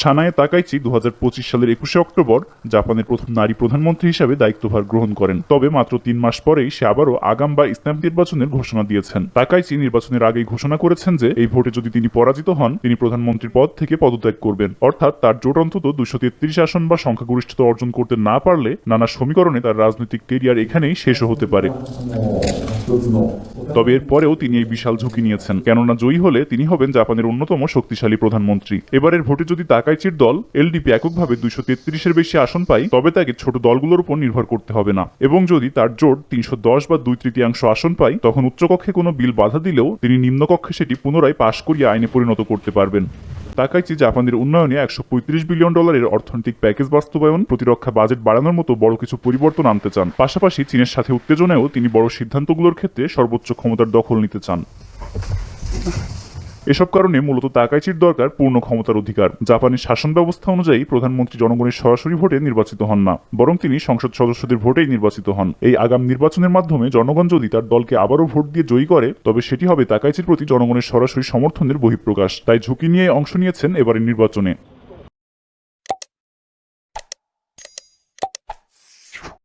Sanae Takaichi 2025 সালের 21 October জাপানের প্রথম নারী প্রধানমন্ত্রী হিসেবে দায়িত্বভার গ্রহণ করেন। তবে মাত্র 3 মাস পরেই সে আবারও আগাম বা স্নায়ু নির্বাচনের ঘোষণা দিয়েছেন। তাকাইচি নির্বাচনের আগেই ঘোষণা করেছেন যে এই ভোটে যদি তিনি পরাজিত হন, তিনি প্রধানমন্ত্রীর পদ থেকে পদত্যাগ করবেন। অর্থাৎ তার জোট অন্তত 233 আসন বা সংখ্যাগরিষ্ঠতা অর্জন করতে না পারলে নানা সমীকরণে তার রাজনৈতিক কেরিয়ার এখানেই শেষও হতে পারে। তবে এর পরেও তিনি এই বিশাল ঝুঁকি নিয়েছেন, কেননা জয়ী হলে তিনি হবেন জাপানের অন্যতম শক্তিশালী প্রধানমন্ত্রী। এবারের ভোটে যদি তাকাইচির দল এলডিপি এককভাবে 233-এর বেশি আসন পায়, তবে তাকে ছোট দলগুলোর উপর নির্ভর করতে হবে না। এবং যদি তার জোট 310 বা 2/3 আসন পায়, তখন উচ্চকক্ষে কোনো বিল বাধা দিলেও তিনি নিম্নকক্ষে সেটি পুনরায় পাশ করিয়ে আইনে পরিণত করতে পারবেন। তাকাইচি জাপানের উন্নয়নে $135 বিলিয়ন অর্থনৈতিক প্যাকেজ বাস্তবায়ন, প্রতিরক্ষা বাজেট বাড়ানোর মতো বড় কিছু পরিবর্তন আনতে চান। পাশাপাশি চীনের সাথে উত্তেজনায়ও তিনি বড় সিদ্ধান্তগুলোর ক্ষেত্রে সর্বোচ্চ ক্ষমতার দখল নিতে চান। এসব কারণে মূলত তাকাইচির দরকার পূর্ণ ক্ষমতার অধিকার। জাপানের শাসন ব্যবস্থা অনুযায়ী প্রধানমন্ত্রী জনগণের সরাসরি ভোটে নির্বাচিত হন না, বরং তিনি সংসদ সদস্যদের ভোটেই নির্বাচিত হন। এই আগাম নির্বাচনের মাধ্যমে জনগণ যদি তার দলকে আবারও ভোট দিয়ে জয়ী করে, তবে সেটি হবে তাকাইচির প্রতি জনগণের সরাসরি সমর্থনের বহিঃপ্রকাশ। তাই ঝুঁকি নিয়ে অংশ নিয়েছেন এবারের নির্বাচনে।